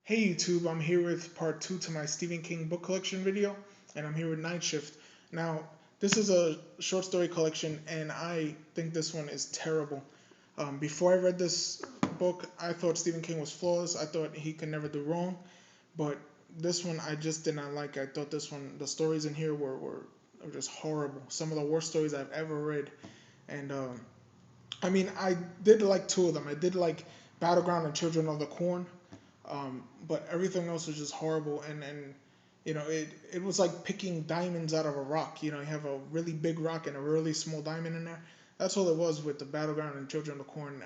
Hey YouTube, I'm here with part 2 to my Stephen King book collection video, and I'm here with Night Shift. Now, this is a short story collection, and I think this one is terrible. Before I read this book, I thought Stephen King was flawless. I thought he could never do wrong, but this one I just did not like. I thought this one, the stories in here were just horrible. Some of the worst stories I've ever read, and I mean, I did like two of them. I did like Battleground and Children of the Corn, but everything else was just horrible. And it was like picking diamonds out of a rock. You have a really big rock and a really small diamond in there. That's all it was with the Battleground and Children of the Corn.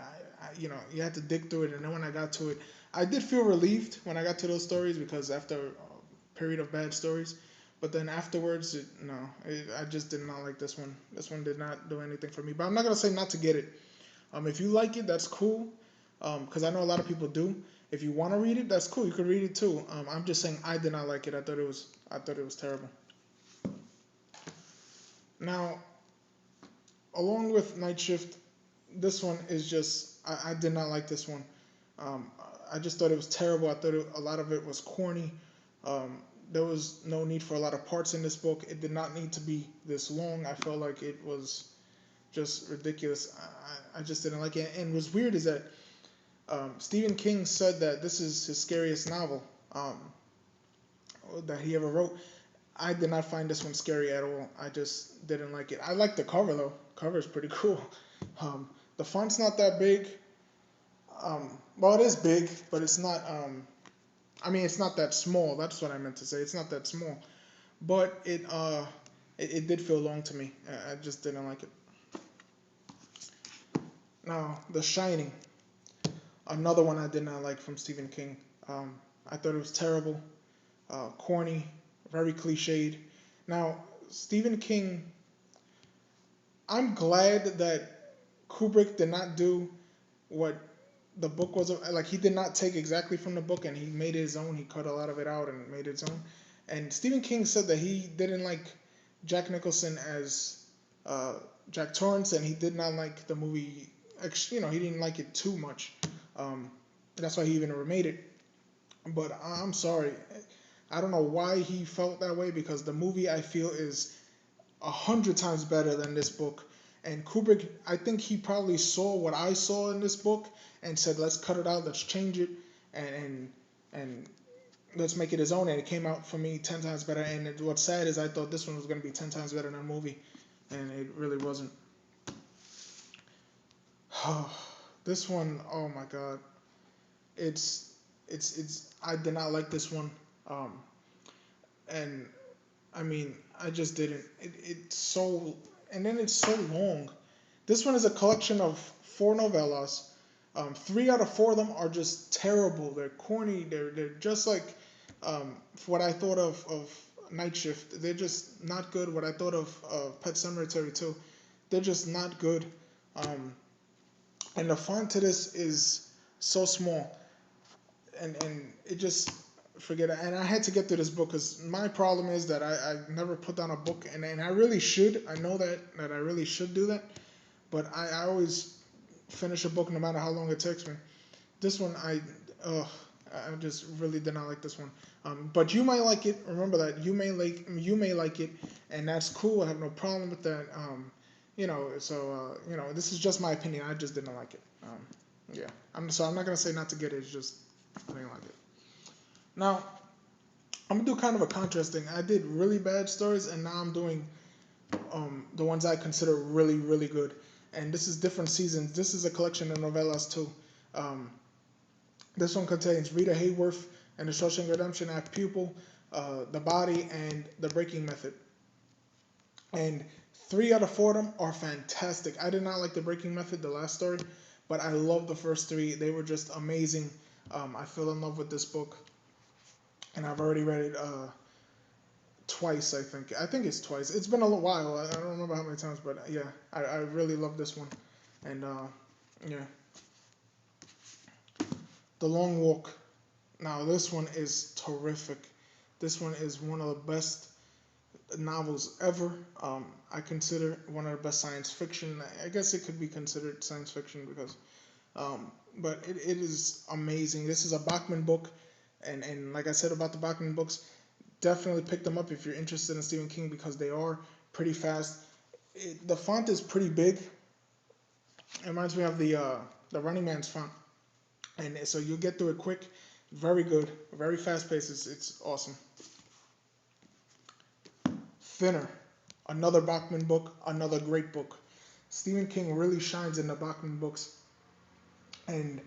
You had to dig through it, and then when I got to it, I did feel relieved when I got to those stories because after a period of bad stories. But then afterwards, I just did not like this one. This one did not do anything for me. But I'm not gonna say not to get it. If you like it, that's cool. Because I know a lot of people do. If you want to read it, that's cool. You could read it too. I'm just saying I did not like it. I thought it was terrible. Now, along with Night Shift, this one is just I did not like this one. Um, I just thought it was terrible. I thought a lot of it was corny. There was no need for a lot of parts in this book. It did not need to be this long. I felt like it was just ridiculous. I just didn't like it. And what's weird is that Stephen King said that this is his scariest novel that he ever wrote. I did not find this one scary at all. I just didn't like it. I like the cover though. Cover is pretty cool. The font's not that big. Well, it is big, but it's not. I mean, it's not that small. That's what I meant to say. It's not that small, but it did feel long to me. I just didn't like it. Now, The Shining, another one I did not like from Stephen King. I thought it was terrible, corny, very cliched. Now, Stephen King, I'm glad that Kubrick did not do what the book was like. He did not take exactly from the book and he made his own. He cut a lot of it out and made his own. And Stephen King said that he didn't like Jack Nicholson as uh, Jack Torrance, and he did not like the movie. He didn't like it too much. Um, that's why he even remade it. But I'm sorry, I don't know why he felt that way because the movie I feel is 100 times better than this book. And Kubrick, I think he probably saw what I saw in this book and said, "Let's cut it out, let's change it, and let's make it his own." And it came out for me 10 times better. And what's sad is I thought this one was going to be 10 times better than the movie, and it really wasn't. This one, oh my god, it's it's. I did not like this one, um, and I mean, I just didn't. It's so, and then it's so long. This one is a collection of four novellas. Three out of four of them are just terrible. They're corny. They're just like what I thought of Night Shift. They're just not good. What I thought of Pet Sematary too. They're just not good. Um, and the font to this is so small, and it just forget it. And I had to get through this book because my problem is that I never put down a book, and I really should. I know that I really should do that, but I always finish a book no matter how long it takes me. This one I just really did not like this one. But you might like it. Remember that you may like it, and that's cool. I have no problem with that. This is just my opinion. I just didn't like it. Yeah. I'm not gonna say not to get it. It's just I didn't like it. Now I'm gonna do kind of a contrast thing. I did really bad stories, and now I'm doing the ones I consider really really good. And this is different seasons. This is a collection of novellas too. Um, this one contains Rita Hayworth and the Shawshank Redemption Act Pupil, The Body, and The Breaking Method. And three out of four of them are fantastic. I did not like The Breaking Method, the last story, but I love the first three. They were just amazing. I fell in love with this book, and I've already read it twice. I think it's twice. It's been a little while. I don't remember how many times, but yeah, I really love this one. And yeah, The Long Walk. Now this one is terrific. This one is one of the best novels ever. I consider one of the best science fiction. I guess it could be considered science fiction because, but it is amazing. This is a Bachman book. And like I said about the Bachman books, definitely pick them up if you're interested in Stephen King because they are pretty fast. The font is pretty big. It reminds me of the Running Man's font, and so you'll get through it quick. Very good, very fast paced. It's awesome. Thinner, another Bachman book, another great book. Stephen King really shines in the Bachman books, and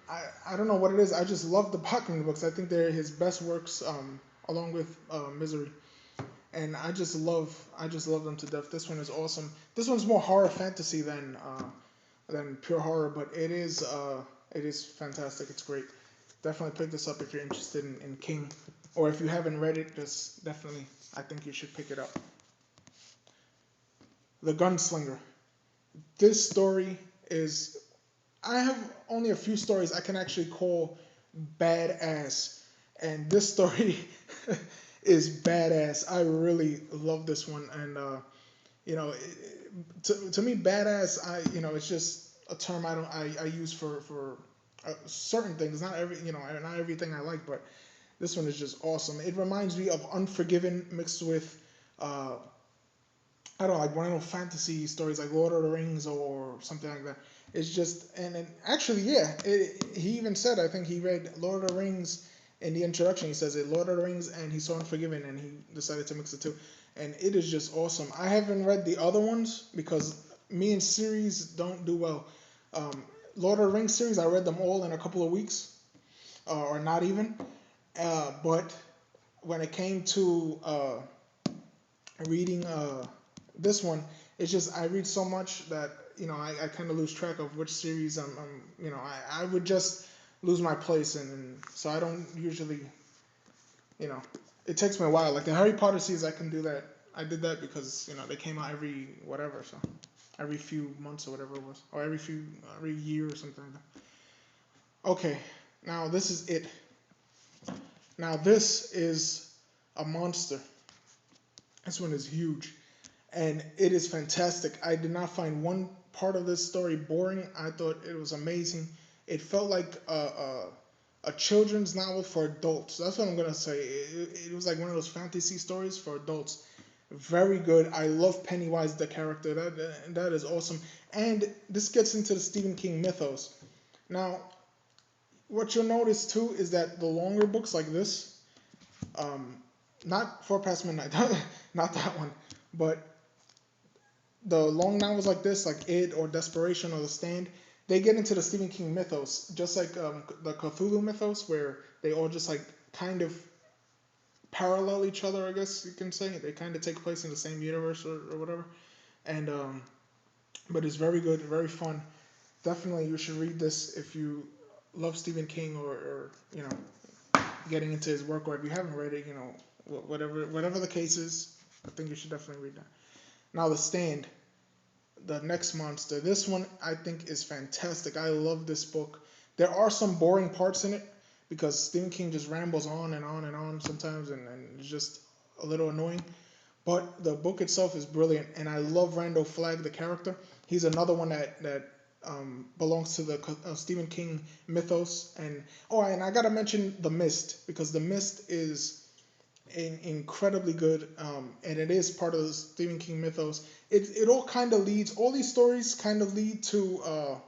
I don't know what it is. I just love the Bachman books. I think they're his best works, along with Misery, and I just love them to death. This one is awesome. This one's more horror fantasy than pure horror, but it is fantastic. It's great. Definitely pick this up if you're interested in King, or if you haven't read it, just definitely I think you should pick it up. The Gunslinger. This story is, I have only a few stories I can actually call badass, and this story is badass. I really love this one, and you know, to me, badass, it's just a term I use for certain things. Not every, not everything I like, but this one is just awesome. It reminds me of Unforgiven mixed with uh, I don't know, like one of those fantasy stories like Lord of the Rings or something like that. It's just, and actually, yeah, he even said, I think he read Lord of the Rings in the introduction. He says it, Lord of the Rings, and he saw Unforgiven, and he decided to mix the two. And it is just awesome. I haven't read the other ones because me and series don't do well. Um, Lord of the Rings series, I read them all in a couple of weeks, or not even. But when it came to reading this one, it's just I read so much that I kind of lose track of which series I would just lose my place in, and so I don't usually you know it takes me a while. Like the Harry Potter series, I can do that. I did that because they came out every whatever, so every few months or whatever it was, or every year or something like that. Okay, now this is it. Now this is a monster. This one is huge, and it is fantastic. I did not find one part of this story boring. I thought it was amazing. It felt like a children's novel for adults. That's what I'm gonna say. It was like one of those fantasy stories for adults. Very good. I love Pennywise the character. That is awesome. And this gets into the Stephen King mythos. Now, what you'll notice too is that the longer books like this, um, not Four Past Midnight, not that one, but the long novels like this, like It or Desperation or The Stand, they get into the Stephen King mythos, just like the Cthulhu mythos, where they all just like kind of parallel each other. I guess you can say they kind of take place in the same universe or whatever. And but it's very good, very fun. Definitely, you should read this if you love Stephen King or getting into his work, or if you haven't read it, whatever the case is, I think you should definitely read that. Now, The Stand, the next monster. This one I think is fantastic. I love this book. There are some boring parts in it because Stephen King just rambles on and on and on sometimes, and it's just a little annoying. But the book itself is brilliant, and I love Randall Flagg, the character. He's another one that belongs to the Stephen King mythos. And I gotta mention The Mist, because The Mist is incredibly good, and it is part of the Stephen King mythos. It all kind of leads. All these stories kind of lead to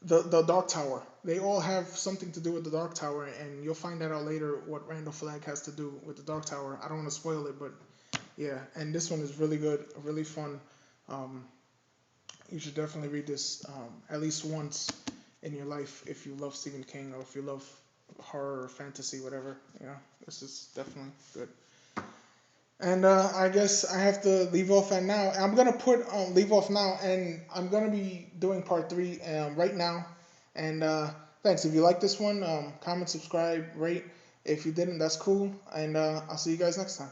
the Dark Tower. They all have something to do with the Dark Tower, and you'll find that out later what Randall Flagg has to do with the Dark Tower. I don't want to spoil it, but yeah. And this one is really good, really fun. Um, you should definitely read this at least once in your life if you love Stephen King, or if you love horror or fantasy, whatever. This is definitely good. And I guess I have to leave off at now. I'm gonna put leave off now, and I'm gonna be doing part 3 right now. And thanks. If you like this one, comment, subscribe, rate. If you didn't, that's cool. And I'll see you guys next time.